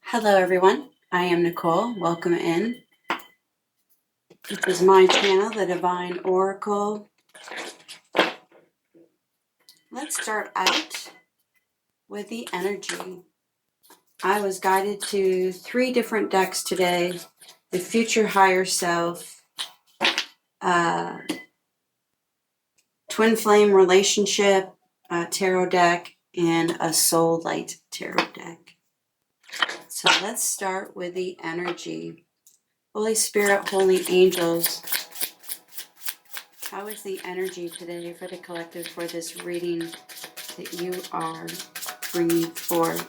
Hello everyone, I am Nicole. Welcome in. This is my channel, The Divine Oracle. Let's start out with the energy. I was guided to 3 different decks today. The Future Higher Self, Twin Flame Relationship Tarot deck, and a Soul Light Tarot deck. So let's start with the energy. Holy Spirit, Holy Angels, how is the energy today for the collective for this reading that you are bringing forth?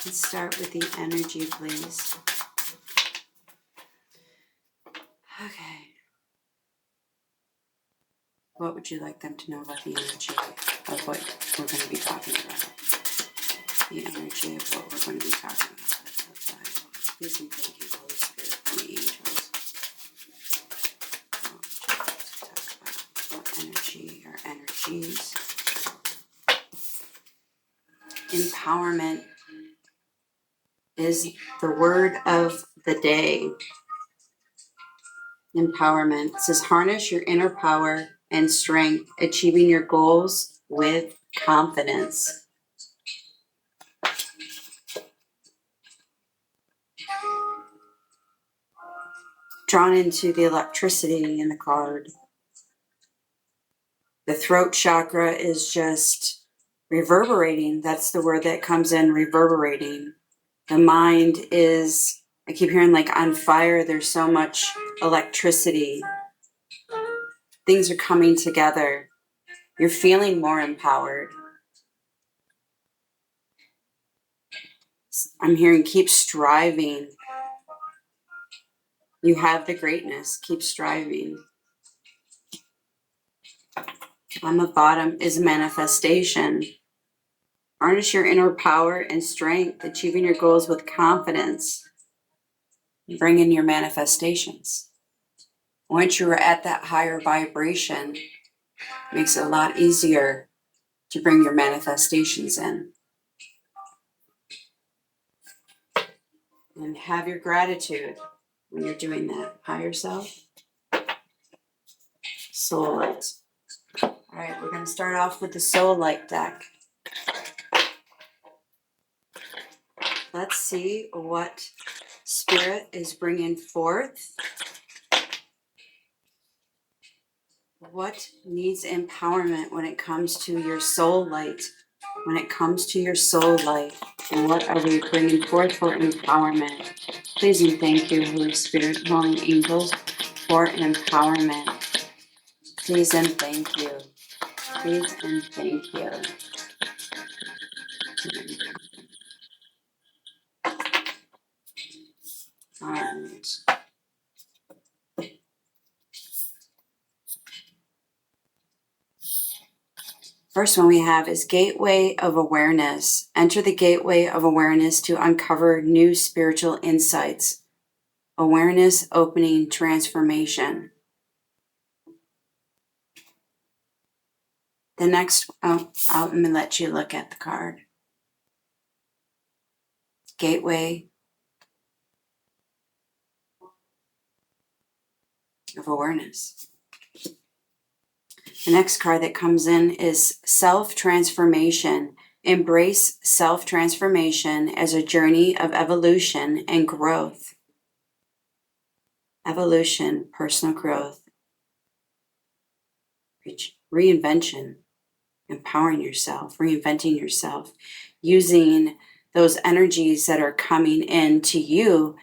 Let's start with the energy, please. Okay. What would you like them to know about the energy of what we're going to be talking about? The energy of what we're going to be talking about. Please and thank you, Holy Spirit, Holy Angels. What energy or energies? Empowerment is the word of the day. Empowerment. It says harness your inner power and strength, achieving your goals with confidence. Drawn into the electricity in the card. The throat chakra is just reverberating. That's the word that comes in, reverberating. The mind is, I keep hearing like on fire. There's so much electricity. Things are coming together. You're feeling more empowered. I'm hearing keep striving. You have the greatness. Keep striving. On the bottom is manifestation. Harness your inner power and strength, achieving your goals with confidence. Bring in your manifestations. Once you're at that higher vibration, it makes it a lot easier to bring your manifestations in. And have your gratitude when you're doing that. Higher self, soul light. All right, we're going to start off with the soul light deck. Let's see what Spirit is bringing forth. What needs empowerment when it comes to your soul light? When it comes to your soul light, and what are we bringing forth for empowerment? Please and thank you, Holy Spirit, Holy Angels, for empowerment. Please and thank you. Please and thank you. All right. First one we have is Gateway of Awareness. Enter the gateway of awareness to uncover new spiritual insights. Awareness, opening, transformation. The next, I'm going to let you look at the card. Gateway of Awareness. The next card that comes in is Self-Transformation. Embrace self-transformation as a journey of evolution and growth. Evolution, personal growth, reinvention, empowering yourself, reinventing yourself, using those energies that are coming in to you,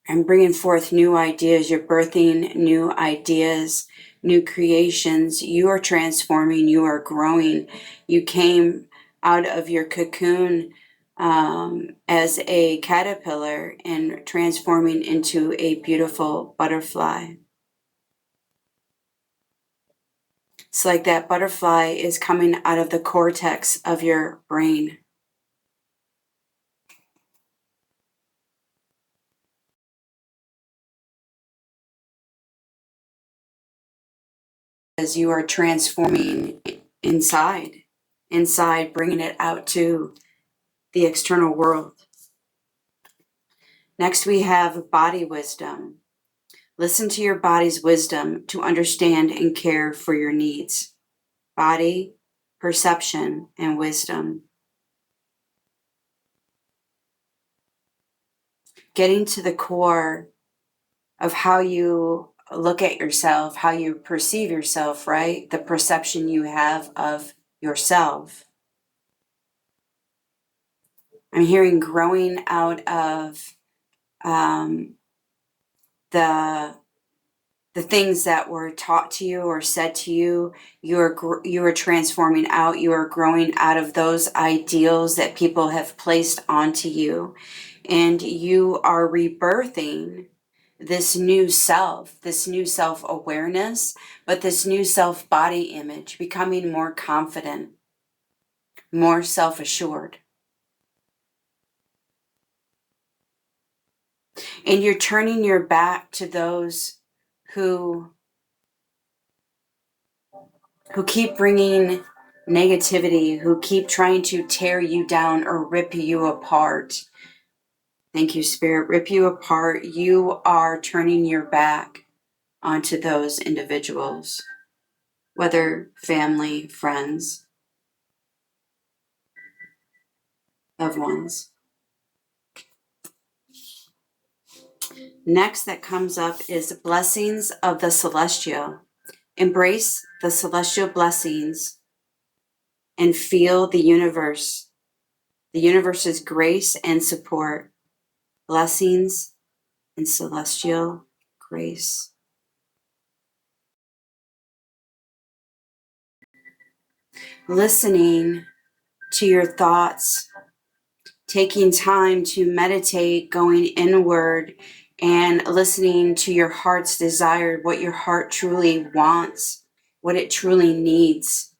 and bringing forth new ideas. You're birthing new ideas, new creations. You are transforming. You are growing. You came out of your cocoon as a caterpillar and transforming into a beautiful butterfly. It's like that butterfly is coming out of the cortex of your brain. as you are transforming inside, bringing it out to the external world. Next, we have body wisdom. Listen to your body's wisdom to understand and care for your needs. Body, perception, and wisdom. Getting to the core of how you look at yourself, how you perceive yourself, right? The perception you have of yourself. I'm hearing growing out of the things that were taught to you or said to you. You are transforming out. You are growing out of those ideals that people have placed onto you, and you are rebirthing this new self-awareness, but this new self-body image, becoming more confident, more self-assured. And you're turning your back to those who keep bringing negativity, who keep trying to tear you down or rip you apart. Thank you, Spirit. Rip you apart. You are turning your back onto those individuals, whether family, friends, loved ones. Next that comes up is blessings of the celestial. Embrace the celestial blessings and feel the universe's grace and support. Blessings and celestial grace. Listening to your thoughts, taking time to meditate, going inward, and listening to your heart's desire, what your heart truly wants, what it truly needs.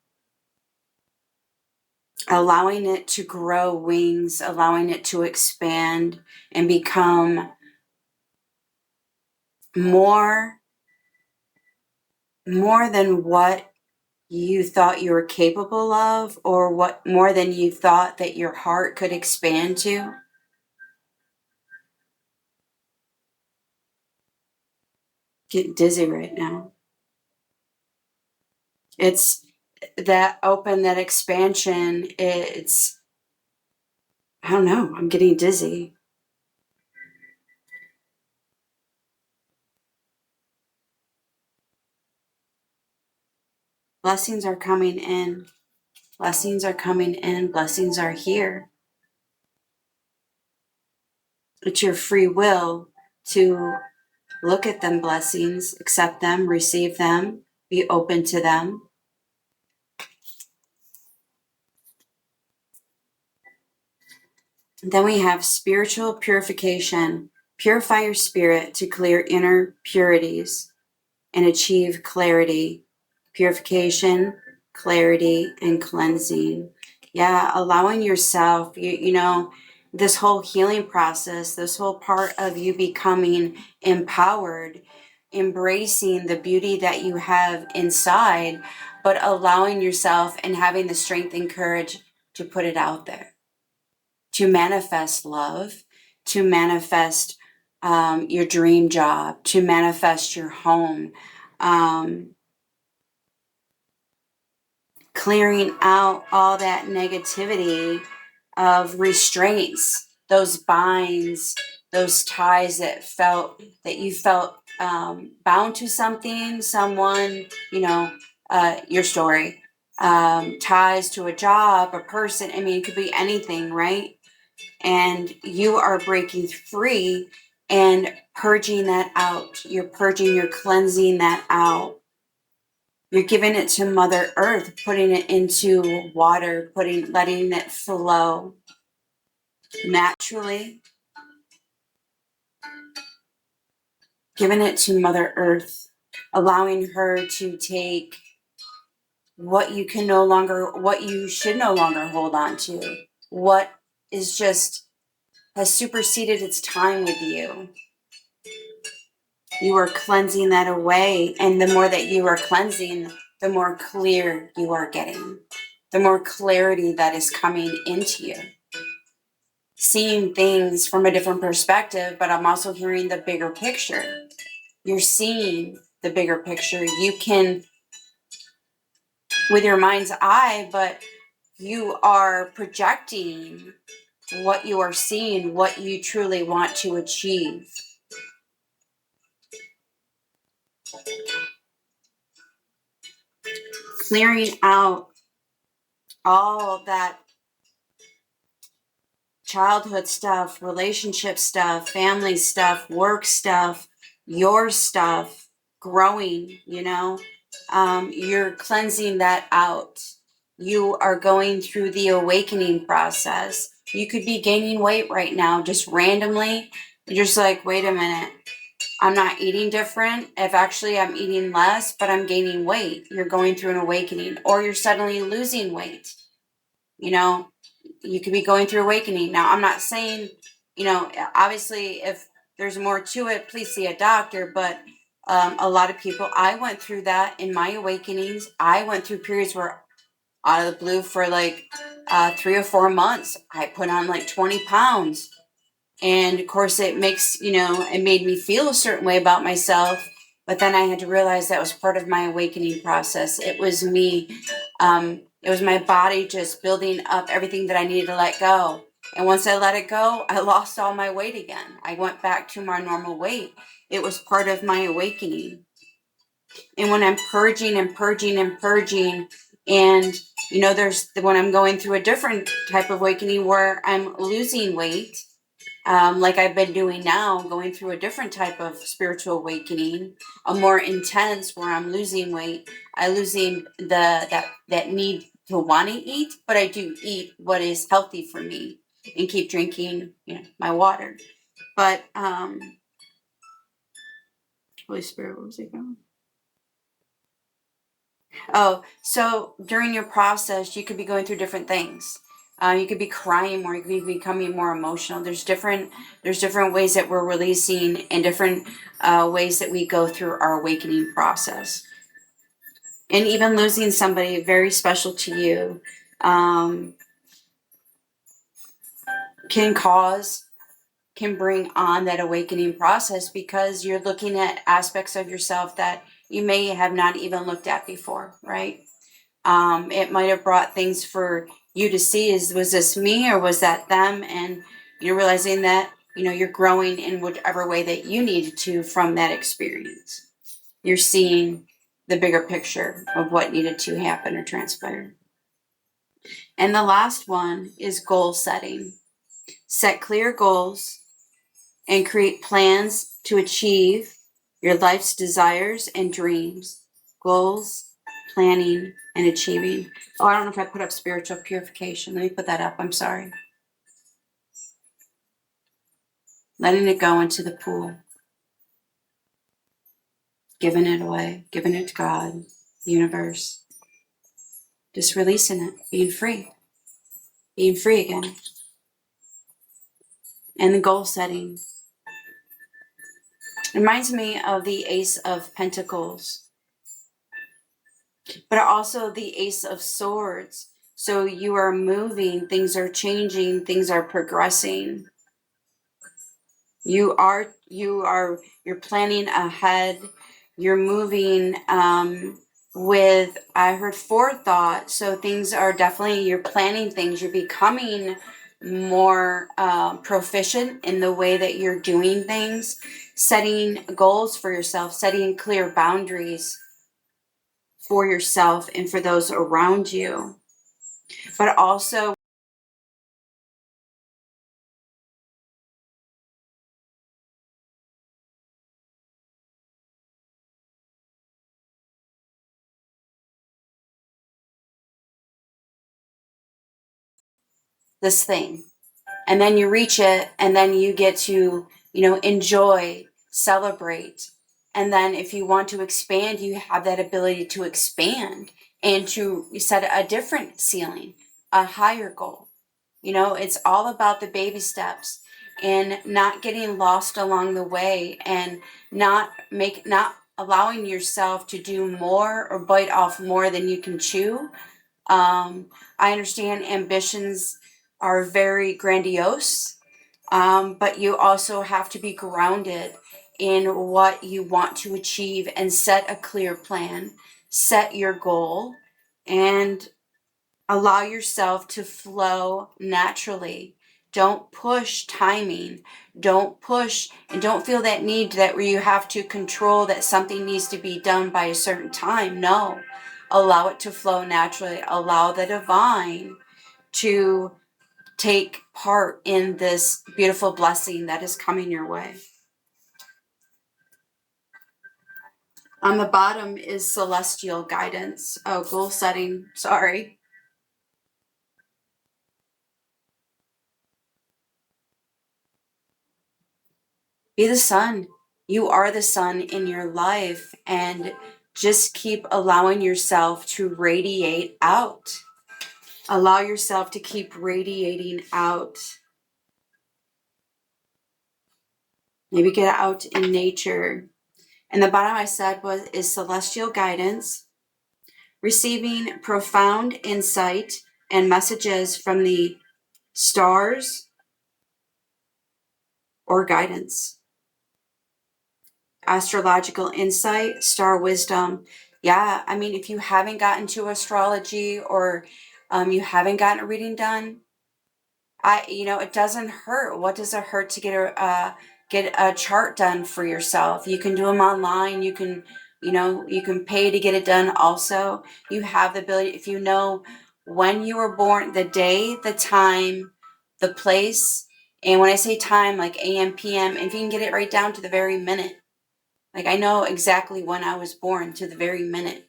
Allowing it to grow wings, allowing it to expand and become more than what you thought you were capable of, or what more than you thought that your heart could expand to. Getting dizzy right now. It's that open, that expansion. It's, I don't know, I'm getting dizzy. Blessings are coming in. Blessings are coming in. Blessings are here. It's your free will to look at them blessings, accept them, receive them, be open to them. Then we have spiritual purification. Purify your spirit to clear inner purities and achieve clarity. Purification, clarity, and cleansing. Yeah, allowing yourself, you know, this whole healing process, this whole part of you becoming empowered, embracing the beauty that you have inside, but allowing yourself and having the strength and courage to put it out there, to manifest love, to manifest your dream job, to manifest your home, clearing out all that negativity of restraints, those binds, those ties that you felt bound to something, someone, you know, your story, ties to a job, a person. I mean, it could be anything, right? And you are breaking free and purging that out. You're purging, you're cleansing that out. You're giving it to Mother Earth, putting it into water, letting it flow naturally. Giving it to Mother Earth, allowing her to take what you should no longer hold on to, what is just has superseded its time with you. You are cleansing that away, and the more that you are cleansing, the more clear you are getting, the more clarity that is coming into you. Seeing things from a different perspective, but I'm also hearing the bigger picture. You're seeing the bigger picture. You can, with your mind's eye, but you are projecting what you are seeing, what you truly want to achieve. Clearing out all that childhood stuff, relationship stuff, family stuff, work stuff, your stuff, growing, you're cleansing that out. You are going through the awakening process. You could be gaining weight right now, just randomly. You're just like, wait a minute. I'm not eating different. If actually I'm eating less, but I'm gaining weight. You're going through an awakening, or you're suddenly losing weight. You could be going through awakening. Now, I'm not saying, obviously if there's more to it, please see a doctor. But a lot of people, I went through that in my awakenings. I went through periods where out of the blue for like 3 or 4 months, I put on like 20 pounds. And of course it makes, it made me feel a certain way about myself. But then I had to realize that was part of my awakening process. It was me. It was my body just building up everything that I needed to let go. And once I let it go, I lost all my weight again. I went back to my normal weight. It was part of my awakening. And when I'm purging and purging and purging, and there's when I'm going through a different type of awakening where I'm losing weight, like I've been doing now, going through a different type of spiritual awakening, a more intense where I'm losing weight. I'm losing that need to want to eat, but I do eat what is healthy for me and keep drinking, my water. But Holy Spirit, where was it going? Oh, so during your process, you could be going through different things. You could be crying more. You could be becoming more emotional. There's different ways that we're releasing, and different ways that we go through our awakening process. And even losing somebody very special to you can bring on that awakening process, because you're looking at aspects of yourself that you may have not even looked at before, right? It might have brought things for you to see. Was this me or was that them? And you're realizing that, you're growing in whatever way that you needed to from that experience. You're seeing the bigger picture of what needed to happen or transpire. And the last one is goal setting. Set clear goals and create plans to achieve your life's desires and dreams. Goals, planning, and achieving. Oh, I don't know if I put up spiritual purification. Let me put that up. I'm sorry. Letting it go into the pool. Giving it away. Giving it to God, the universe. Just releasing it. Being free. Being free again. And the goal setting. It reminds me of the Ace of Pentacles, but also the Ace of Swords. So you are moving, things are changing, things are progressing. You're planning ahead. You're moving with, I heard, forethought. So things are definitely, you're planning things. You're becoming more proficient in the way that you're doing things, setting goals for yourself, setting clear boundaries for yourself and for those around you. But also this thing. And then you reach it, and then you get to, enjoy, celebrate. And then if you want to expand, you have that ability to expand and to set a different ceiling, a higher goal. It's all about the baby steps and not getting lost along the way, and not allowing yourself to do more or bite off more than you can chew. I understand ambitions are very grandiose, but you also have to be grounded in what you want to achieve and set a clear plan, set your goal, and allow yourself to flow naturally. Don't push timing. Don't push and don't feel that need that where you have to control that something needs to be done by a certain time. No. Allow it to flow naturally. Allow the divine to take part in this beautiful blessing that is coming your way. On the bottom is celestial guidance. Oh, goal setting. Sorry. Be the sun. You are the sun in your life, and just keep allowing yourself to radiate out. Allow yourself to keep radiating out. Maybe get out in nature. And the bottom I said is celestial guidance, receiving profound insight and messages from the stars or guidance. Astrological insight, star wisdom. Yeah, I mean, if you haven't gotten to astrology or you haven't gotten a reading done, it doesn't hurt. What does it hurt to get a chart done for yourself? You can do them online. You can pay to get it done. Also, you have the ability, if you know when you were born, the day, the time, the place, and when I say time, like AM, PM, if you can get it right down to the very minute. Like, I know exactly when I was born to the very minute.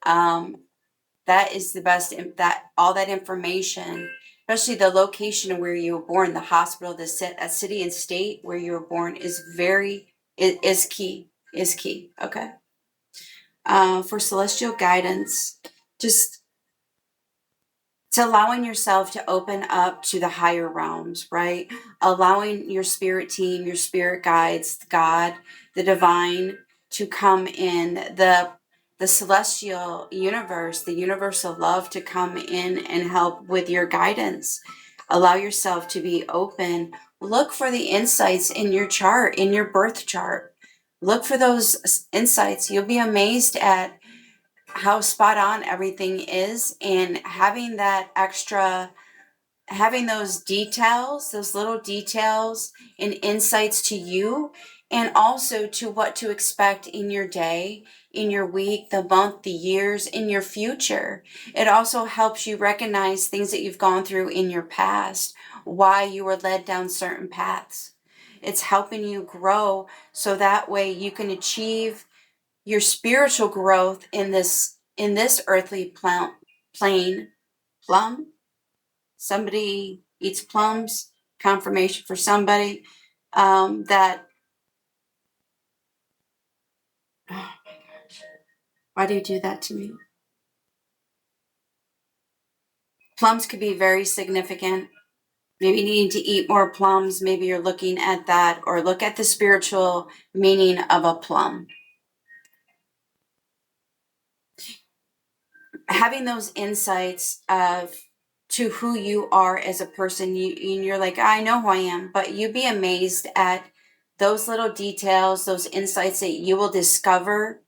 That is the best, that all that information, especially the location of where you were born, the hospital, the city and state where you were born is key, okay? For celestial guidance, just to allowing yourself to open up to the higher realms, right? Allowing your spirit team, your spirit guides, God, the divine, to come in, the celestial universe, the universal love to come in and help with your guidance. Allow yourself to be open. Look for the insights in your chart, in your birth chart. Look for those insights. You'll be amazed at how spot on everything is, and having those details, those little details and insights to you, and also to what to expect in your day, in your week, the month, the years, in your future. It also helps you recognize things that you've gone through in your past, why you were led down certain paths. It's helping you grow so that way you can achieve your spiritual growth in this earthly plane. Plum? Somebody eats plums. Confirmation for somebody that. Oh my gosh! Why do you do that to me? Plums could be very significant. Maybe needing to eat more plums. Maybe you're looking at that, or look at the spiritual meaning of a plum. Having those insights to who you are as a person, you're like, I know who I am, but you'd be amazed at those little details, those insights that you will discover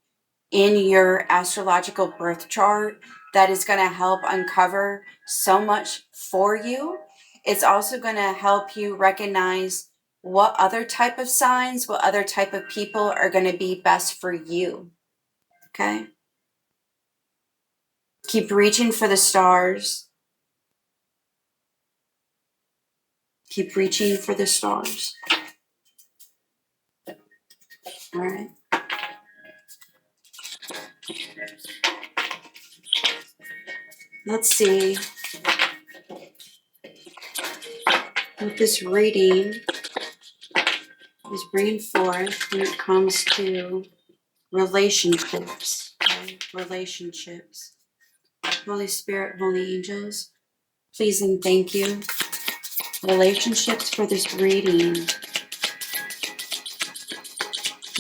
in your astrological birth chart that is going to help uncover so much for you. It's also going to help you recognize what other type of signs, what other type of people are going to be best for you. Okay? Keep reaching for the stars. Keep reaching for the stars. All right. Let's see what this reading is bringing forth when it comes to relationships. Okay? Relationships. Holy Spirit, holy angels, please and thank you. Relationships for this reading.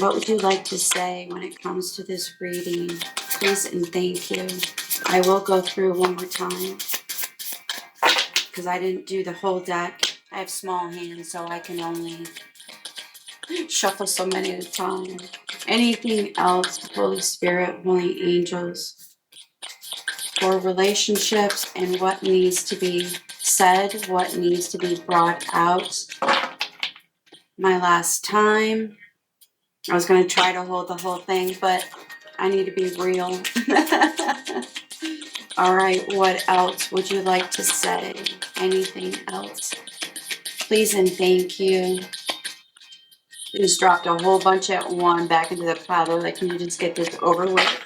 What would you like to say when it comes to this reading? Please and thank you. I will go through one more time because I didn't do the whole deck. I have small hands, so I can only shuffle so many at a time. Anything else, Holy Spirit, Holy Angels, for relationships and what needs to be said, what needs to be brought out. My last time, I was going to try to hold the whole thing, but I need to be real. All right, what else would you like to say? Anything else? Please and thank you. I just dropped a whole bunch at one back into the pile. They're like, can you just get this over with?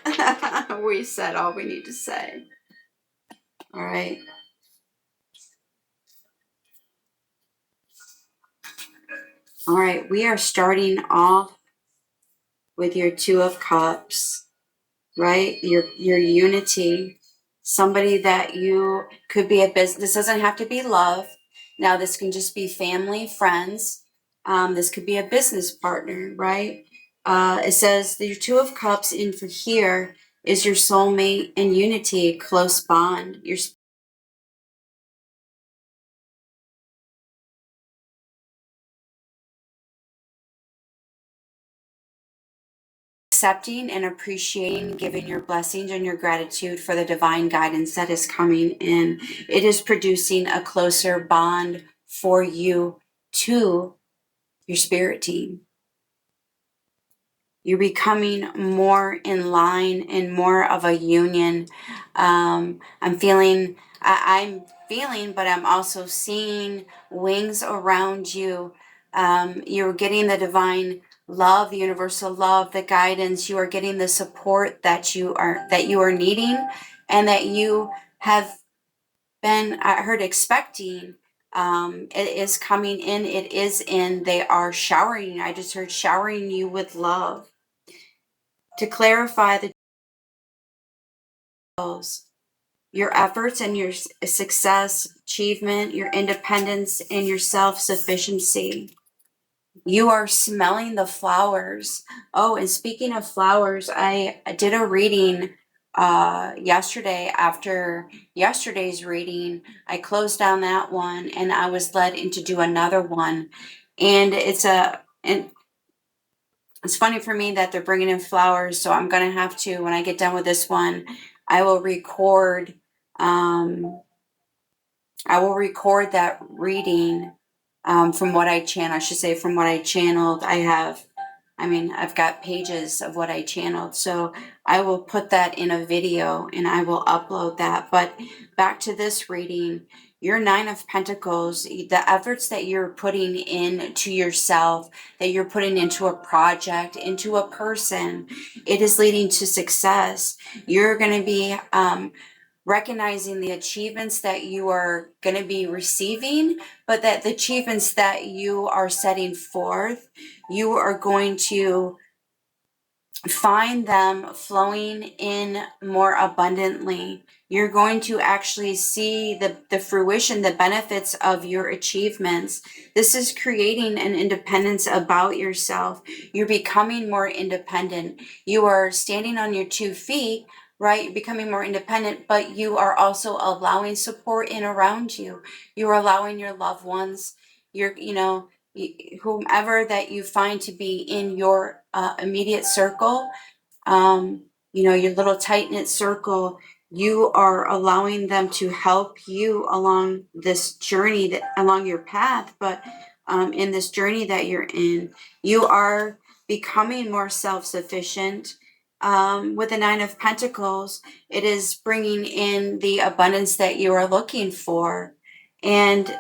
We said all we need to say. All right. All right, we are starting off with your Two of Cups, right? Your unity. Somebody that you could be a business. This doesn't have to be love. Now, this can just be family, friends. This could be a business partner, right? It says your Two of Cups in for here is your soulmate and unity, close bond. Your accepting and appreciating, giving your blessings and your gratitude for the divine guidance that is coming in. It is producing a closer bond for you to your spirit team. You're becoming more in line and more of a union. I'm feeling, but I'm also seeing wings around you. You're getting the divine love, the universal love, the guidance. You are getting the support that you are needing, and that you have been, I heard, expecting. It is coming in. It is in. They are showering. I just heard showering you with love. To clarify the goals, your efforts and your success, achievement, your independence, and your self-sufficiency. You are smelling the flowers. Oh, and speaking of flowers, I did a reading yesterday. After yesterday's reading, I closed down that one and I was led in to do another one. And it's funny for me that they're bringing in flowers, so I'm going to have to, when I get done with this one, I will record that reading from what I channeled. I should say from what I channeled. I've got pages of what I channeled, so I will put that in a video and I will upload that. But back to this reading, your Nine of Pentacles, the efforts that you're putting into yourself, that you're putting into a project, into a person, it is leading to success. You're going to be recognizing the achievements that you are going to be receiving, but that the achievements that you are setting forth, you are going to find them flowing in more abundantly. You're going to actually see the fruition, the benefits of your achievements. This is creating an independence about yourself. You're becoming more independent. You are standing on your 2 feet, right? You're becoming more independent, but you are also allowing support in around you. You are allowing your loved ones, whomever that you find to be in your immediate circle, your little tight-knit circle, you are allowing them to help you along this journey, along your path. But in this journey that you're in, you are becoming more self-sufficient. With the Nine of Pentacles, it is bringing in the abundance that you are looking for. And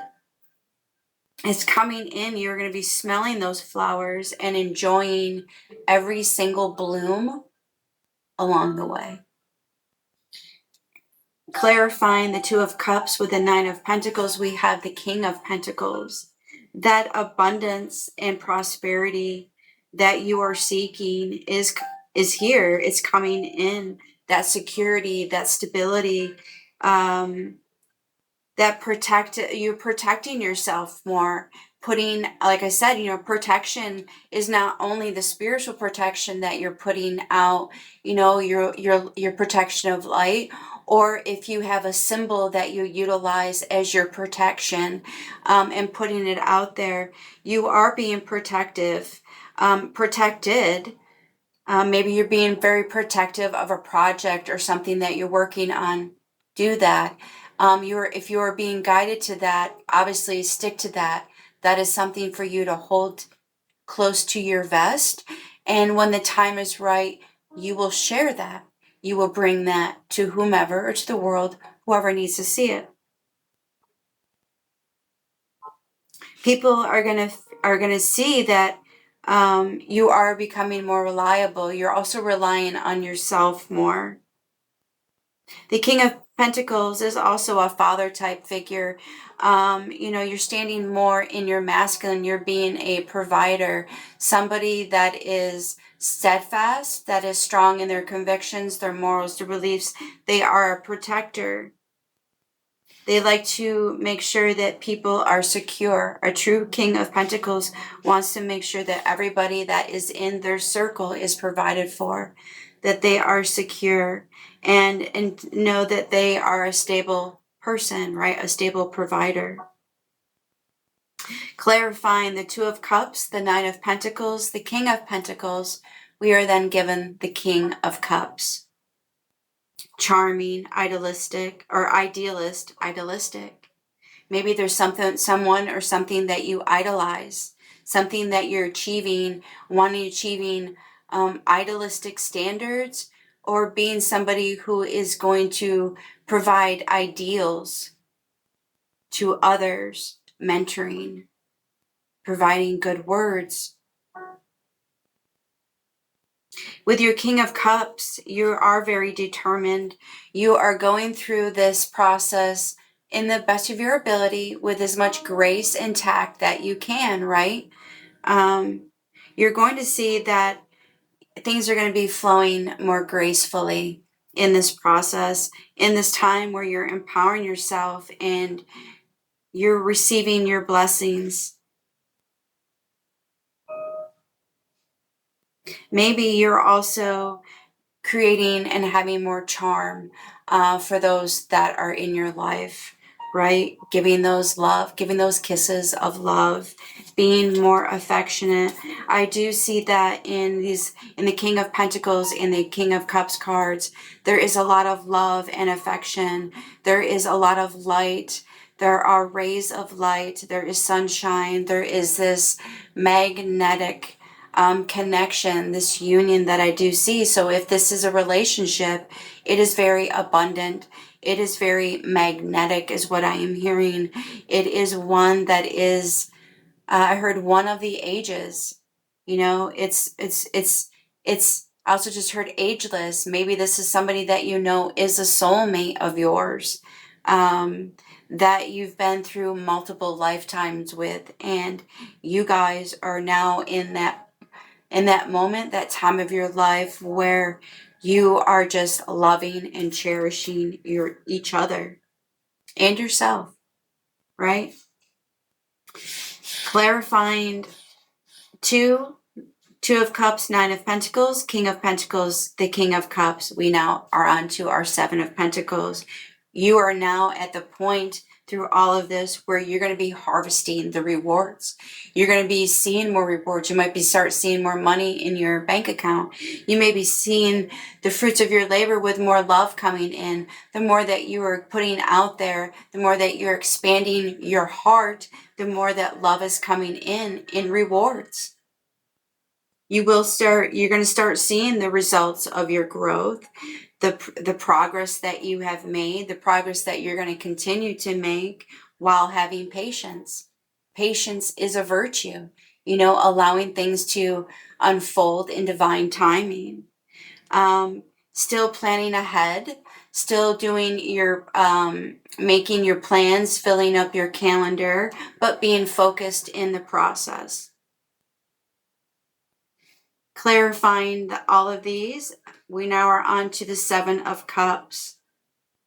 it's coming in. You're going to be smelling those flowers and enjoying every single bloom along the way. Clarifying the Two of Cups with the Nine of Pentacles, we have the King of Pentacles. That abundance and prosperity that you are seeking is here. It's coming in. That security, that stability, you're protecting yourself more. putting, like I said, protection is not only the spiritual protection that you're putting out, your protection of light, or if you have a symbol that you utilize as your protection, and putting it out there, you are being protected. Maybe you're being very protective of a project or something that you're working on. Do that. If you're being guided to that, obviously stick to that. That is something for you to hold close to your vest. And when the time is right, you will share that. You will bring that to whomever or to the world, whoever needs to see it. People are gonna see that you are becoming more reliable. You're also relying on yourself more. The King of Pentacles is also a father type figure. You're standing more in your masculine. You're being a provider, somebody that is steadfast, that is strong in their convictions, their morals, their beliefs. They are a protector. They like to make sure that people are secure. A true King of Pentacles wants to make sure that everybody that is in their circle is provided for, that they are secure, and know that they are a stable person, right? A stable provider. Clarifying the Two of Cups, the Nine of Pentacles, the King of Pentacles, we are then given the King of Cups. Charming, idealistic. Maybe there's someone or something that you idolize, something that you're achieving, achieving idealistic standards, or being somebody who is going to provide ideals to others, mentoring, providing good words. With your King of Cups, you are very determined. You are going through this process in the best of your ability with as much grace and tact that you can, right? You're going to see that things are going to be flowing more gracefully in this process, in this time where you're empowering yourself and you're receiving your blessings. Maybe you're also creating and having more charm for those that are in your life, right? Giving those love, giving those kisses of love, being more affectionate. I do see that in the King of Pentacles and the King of Cups cards. There is a lot of love and affection. There is a lot of light. There are rays of light. There is sunshine. There is this magnetic connection, this union that I do see. So if this is a relationship, it is very abundant. It is very magnetic is what I am hearing. It is one that is, I heard one of the ages, I also just heard ageless. Maybe this is somebody that is a soulmate of yours, that you've been through multiple lifetimes with, and you guys are now in that moment, that time of your life where you are just loving and cherishing each other and yourself, right? Clarifying Two of Cups, Nine of Pentacles, King of Pentacles, the King of Cups. We now are on to our Seven of Pentacles. You are now at the point through all of this where you're going to be harvesting the rewards. You're going to be seeing more rewards. You might start seeing more money in your bank account. You may be seeing the fruits of your labor with more love coming in. The more that you are putting out there, the more that you're expanding your heart, the more that love is coming in rewards. You're going to start seeing the results of your growth, the progress that you have made, the progress that you're going to continue to make while having patience. Patience is a virtue, allowing things to unfold in divine timing. Still planning ahead, still doing making your plans, filling up your calendar, but being focused in the process. Clarifying all of these, we now are on to the Seven of Cups.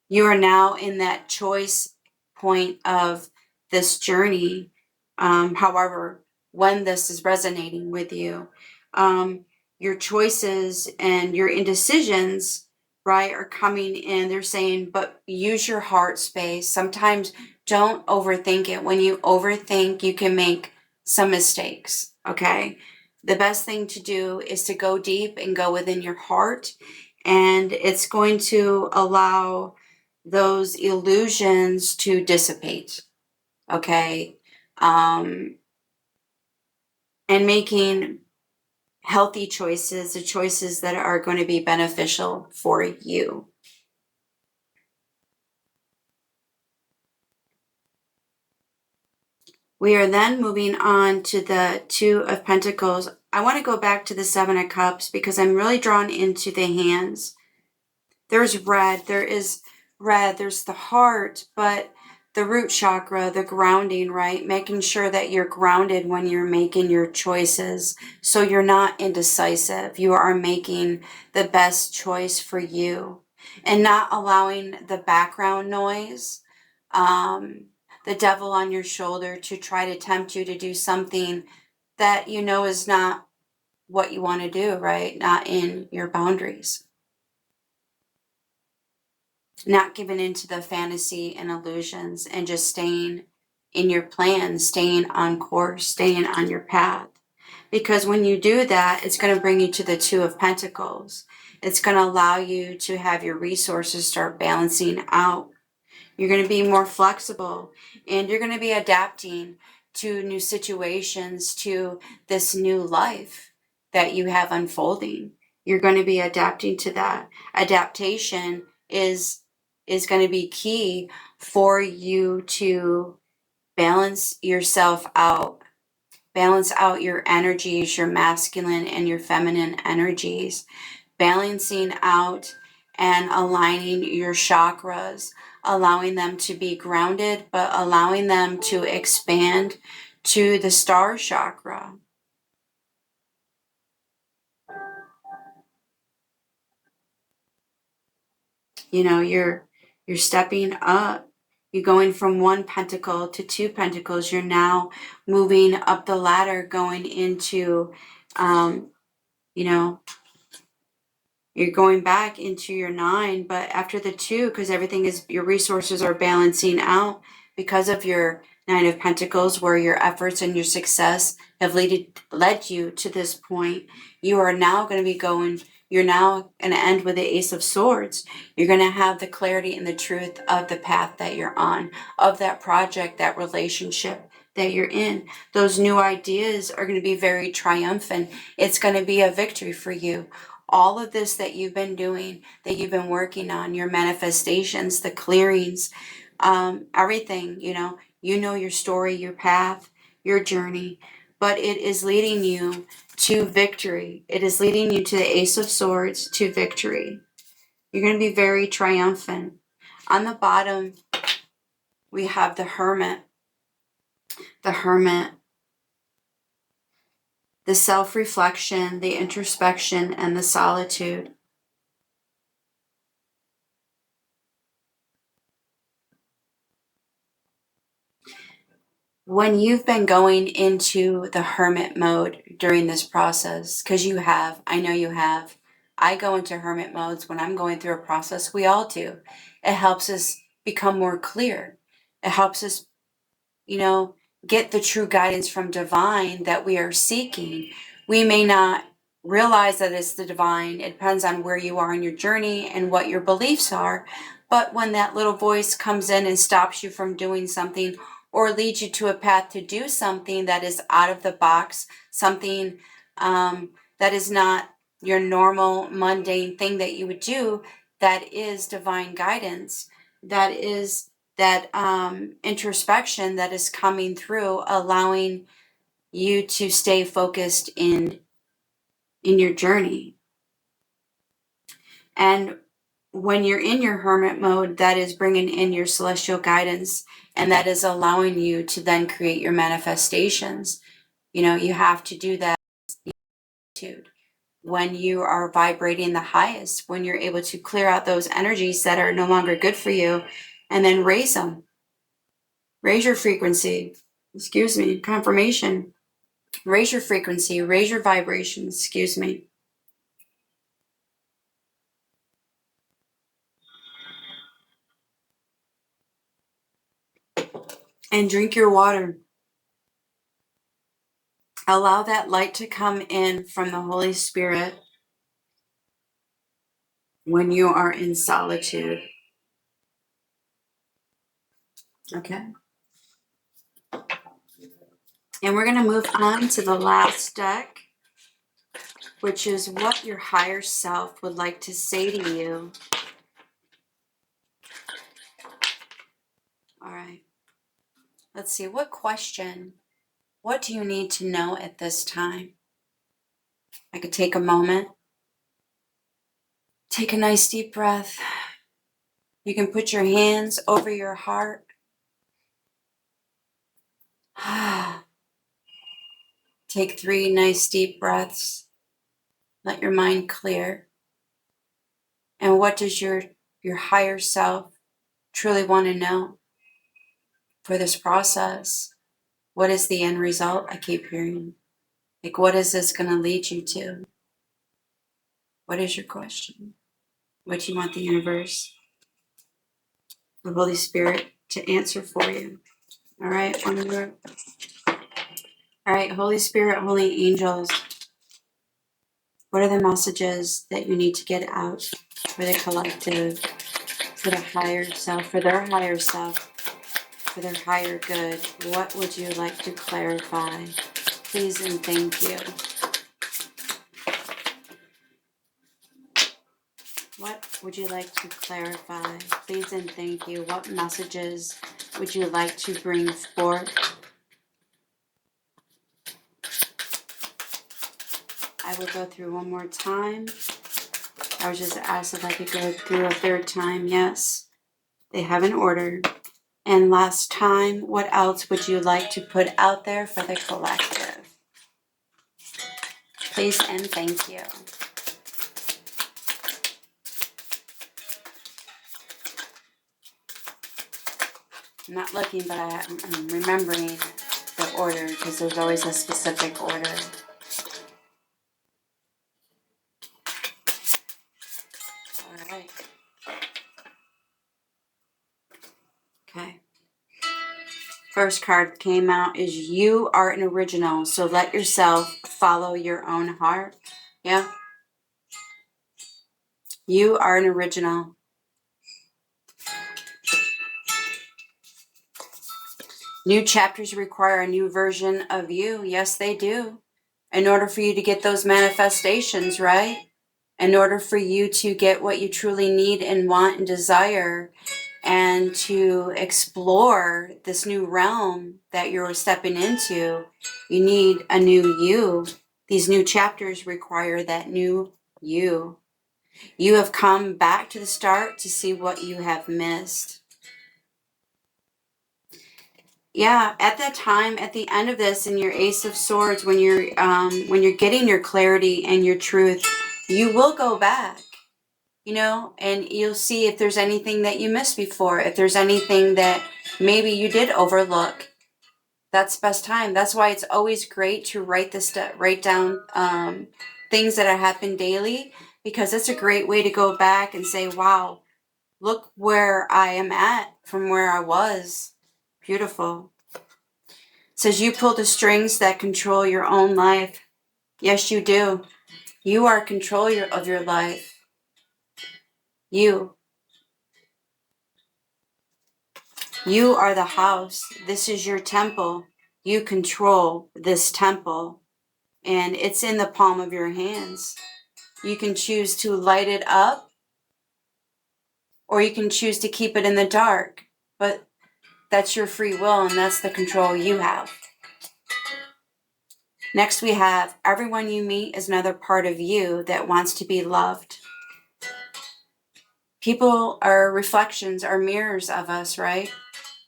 You are now in that choice point of this journey. However, when this is resonating with you, your choices and your indecisions, right, are coming in. They're saying, but use your heart space. Sometimes don't overthink it. When you overthink, you can make some mistakes, okay? The best thing to do is to go deep and go within your heart, and it's going to allow those illusions to dissipate, okay? And making healthy choices, the choices that are going to be beneficial for you. We are then moving on to the Two of Pentacles. I want to go back to the Seven of Cups because I'm really drawn into the hands. There's red, there's the heart, but the root chakra, the grounding, right? Making sure that you're grounded when you're making your choices. So you're not indecisive. You are making the best choice for you and not allowing the background noise, the devil on your shoulder to try to tempt you to do something that you know is not what you want to do, right? Not in your boundaries. Not giving into the fantasy and illusions and just staying in your plan, staying on course, staying on your path. Because when you do that, it's going to bring you to the Two of Pentacles. It's going to allow you to have your resources start balancing out. You're going to be more flexible, and you're going to be adapting to new situations, to this new life that you have unfolding. You're going to be adapting to that. Adaptation is going to be key for you to balance yourself out. Balance out your energies, your masculine and your feminine energies. Balancing out and aligning your chakras, allowing them to be grounded, but allowing them to expand to the star chakra. You know, you're stepping up. You're going from one pentacle to two pentacles. You're now moving up the ladder, going into, you know, you're going back into your 9, but after the 2, because everything is, your resources are balancing out because of your 9 of Pentacles, where your efforts and your success have led you to this point. You are now going to be going, you're now going to end with the Ace of Swords. You're going to have the clarity and the truth of the path that you're on, of that project, that relationship that you're in. Those new ideas are going to be very triumphant. It's going to be a victory for you. All of this that you've been doing, that you've been working on, your manifestations, the clearings, everything, you know your story, your path, your journey, but it is leading you to victory. It is leading you to the Ace of Swords, to victory. You're going to be very triumphant. On the bottom, we have the Hermit. The Hermit, the self-reflection, the introspection, and the solitude. When you've been going into the hermit mode during this process, because you have, I know you have, I go into hermit modes when I'm going through a process. We all do. It helps us become more clear. It helps us, get the true guidance from divine that we are seeking. We may not realize that it's the divine. It depends on where you are in your journey and what your beliefs are. But when that little voice comes in and stops you from doing something, or leads you to a path to do something that is out of the box, something that is not your normal mundane thing that you would do, that is divine guidance, that is that introspection that is coming through, allowing you to stay focused in your journey. And when you're in your hermit mode, that is bringing in your celestial guidance, and that is allowing you to then create your manifestations. You have to do that when you are vibrating the highest, when you're able to clear out those energies that are no longer good for you, and then raise them. Raise your frequency. Excuse me. Confirmation. Raise your frequency. Raise your vibration. Excuse me. And drink your water. Allow that light to come in from the Holy Spirit when you are in solitude. Okay? And we're going to move on to the last deck, which is what your higher self would like to say to you. All right. Let's see. What question? What do you need to know at this time? I could take a moment. Take a nice deep breath. You can put your hands over your heart. Take 3 nice deep breaths. Let your mind clear. And what does your higher self truly want to know for this process? What is the end result? I keep hearing. Like, what is this going to lead you to? What is your question? What do you want the universe, the Holy Spirit, to answer for you? All right, one more. All right, Holy Spirit, holy angels, what are the messages that you need to get out for the collective, for the higher self, for their higher self, for their higher good? What would you like to clarify? Please and thank you. What would you like to clarify? Please and thank you. What messages would you like to bring forth? I will go through one more time. I was just asked if I could go through a third time. Yes, they have an order. And last time, what else would you like to put out there for the collective? Please and thank you. I'm not looking, but I'm remembering the order because there's always a specific order. All right. Okay. First card came out is you are an original, so let yourself follow your own heart. Yeah. You are an original. New chapters require a new version of you. Yes, they do. In order for you to get those manifestations, right? In order for you to get what you truly need and want and desire, and to explore this new realm that you're stepping into, you need a new you. These new chapters require that new you. You have come back to the start to see what you have missed. Yeah, at that time, at the end of this, in your Ace of Swords, when you're getting your clarity and your truth, you will go back, and you'll see if there's anything that you missed before, if there's anything that maybe you did overlook. That's best time. That's why it's always great to write down things that have happened daily, because it's a great way to go back and say, wow, look where I am at from where I was. Beautiful. It says you pull the strings that control your own life. Yes, you do. You are controller of your life. You are the house. This is your temple. You control this temple, and it's in the palm of your hands. You can choose to light it up, or you can choose to keep it in the dark, but that's your free will, and that's the control you have. Next, we have everyone you meet is another part of you that wants to be loved. People are reflections, are mirrors of us, right?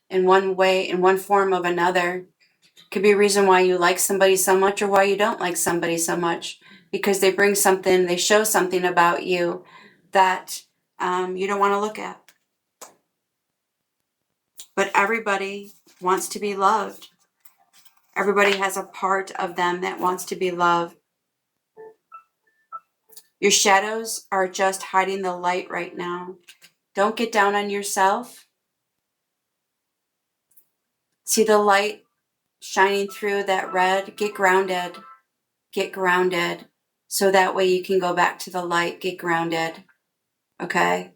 In one way, in one form of another. Could be a reason why you like somebody so much or why you don't like somebody so much. Because they bring something, they show something about you that you don't want to look at. But everybody wants to be loved. Everybody has a part of them that wants to be loved. Your shadows are just hiding the light right now. Don't get down on yourself. See the light shining through that red? Get grounded. Get grounded. So that way you can go back to the light. Get grounded. Okay?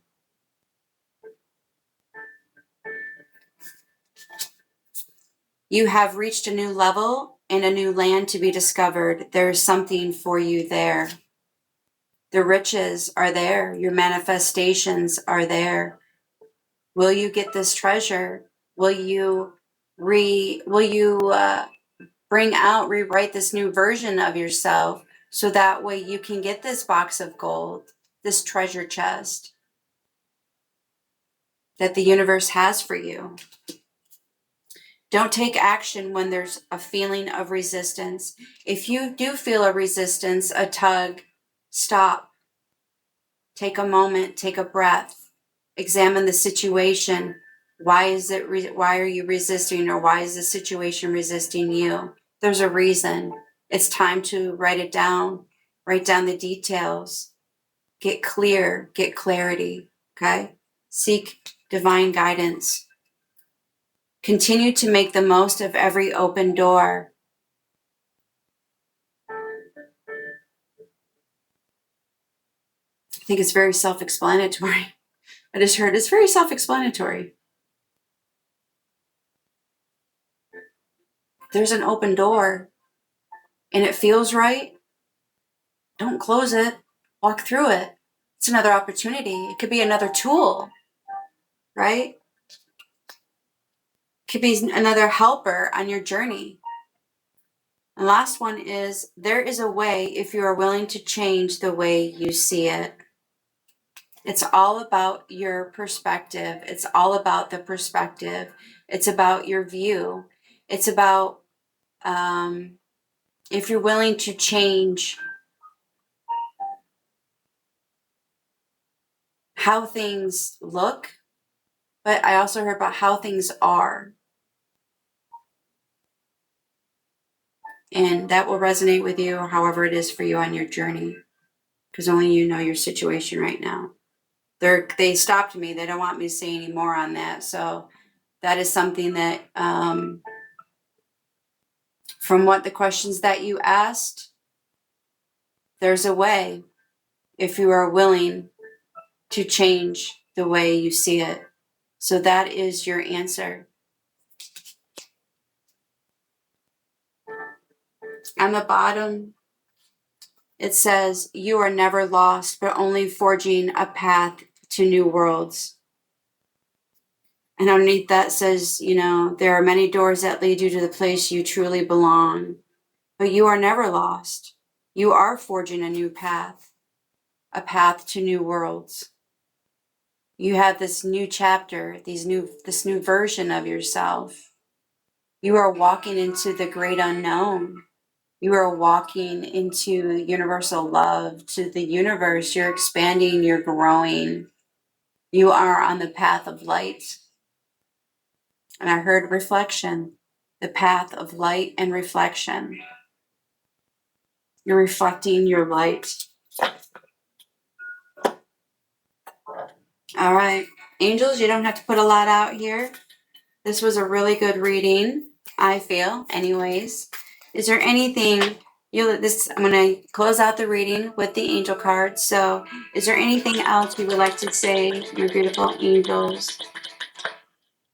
You have reached a new level and a new land to be discovered. There is something for you there. The riches are there. Your manifestations are there. Will you get this treasure? Will you rewrite this new version of yourself so that way you can get this box of gold, this treasure chest that the universe has for you? Don't take action when there's a feeling of resistance. If you do feel a resistance, a tug, stop. Take a moment, take a breath, examine the situation. Why are you resisting, or why is the situation resisting you? There's a reason. It's time to write it down. Write down the details. Get clear, get clarity, okay? Seek divine guidance. Continue to make the most of every open door. I think it's very self-explanatory. I just heard it's very self-explanatory. There's an open door and it feels right. Don't close it. Walk through it. It's another opportunity. It could be another tool, right? It could be another helper on your journey. And last one is, there is a way if you are willing to change the way you see it. It's all about your perspective. It's all about the perspective. It's about your view. It's about if you're willing to change how things look, but I also heard about how things are. And that will resonate with you, however it is for you on your journey, because only you know your situation right now. They stopped me. They don't want me to say any more on that. So that is something that, from what the questions that you asked, there's a way if you are willing to change the way you see it. So that is your answer. On the bottom, it says, you are never lost, but only forging a path to new worlds. And underneath that says, there are many doors that lead you to the place you truly belong, but you are never lost. You are forging a new path, a path to new worlds. You have this new chapter, this new version of yourself. You are walking into the great unknown. You are walking into universal love, to the universe. You're expanding, you're growing. You are on the path of light. And I heard reflection, the path of light and reflection. You're reflecting your light. All right. Angels, you don't have to put a lot out here. This was a really good reading, I feel, anyways. Is there anything I'm going to close out the reading with the angel cards. So is there anything else you would like to say, your beautiful angels,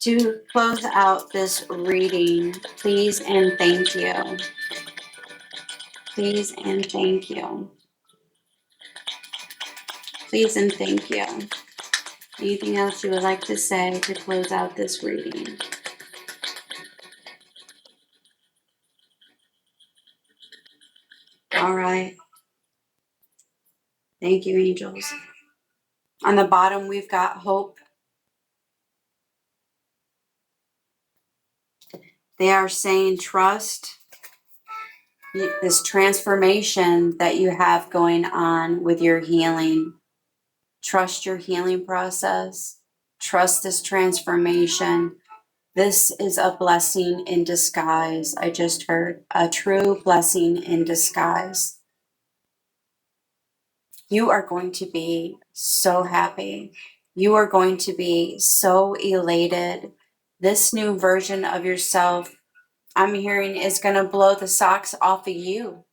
to close out this reading? Please and thank you. Please and thank you. Please and thank you. Anything else you would like to say to close out this reading? All right. Thank you, angels. On the bottom, we've got hope. They are saying trust this transformation that you have going on with your healing. Trust your healing process. Trust this transformation. This is a blessing in disguise. I just heard a true blessing in disguise. You are going to be so happy. You are going to be so elated. This new version of yourself, I'm hearing, is going to blow the socks off of you.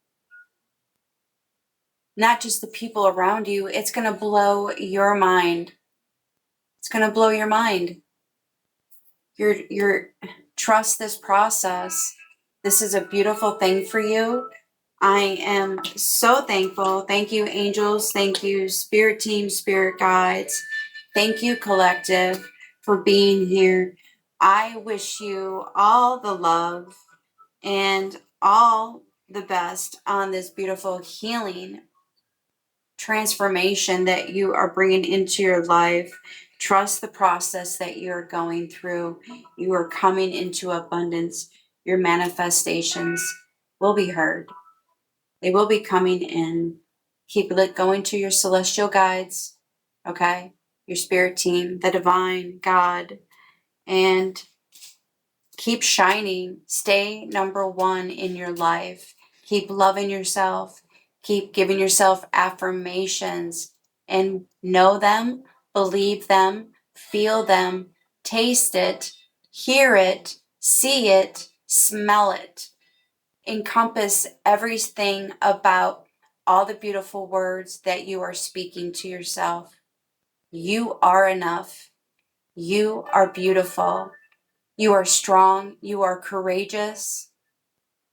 Not just the people around you. It's going to blow your mind. It's going to blow your mind. You're trust this process. This is a beautiful thing for you. I am so thankful. Thank you, angels. Thank you, spirit team, spirit guides. Thank you, collective, for being here. I wish you all the love and all the best on this beautiful healing transformation that you are bringing into your life. Trust the process that you're going through. You are coming into abundance. Your manifestations will be heard. They will be coming in. Keep going to your celestial guides, okay? Your spirit team, the divine God, and keep shining. Stay number one in your life. Keep loving yourself. Keep giving yourself affirmations and know them, believe them, feel them, taste it, hear it, see it, smell it. Encompass everything about all the beautiful words that you are speaking to yourself. You are enough. You are beautiful. You are strong. You are courageous.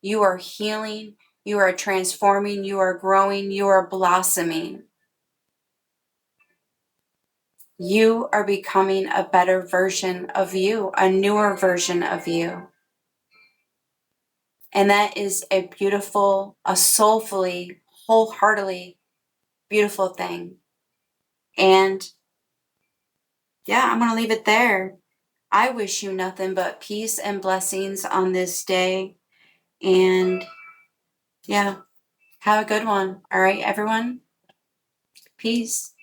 You are healing. You are transforming. You are growing. You are blossoming. You are becoming a better version of you, a newer version of you. And that is a beautiful, a soulfully, wholeheartedly beautiful thing. And yeah, I'm going to leave it there. I wish you nothing but peace and blessings on this day. And yeah, have a good one. All right, everyone. Peace.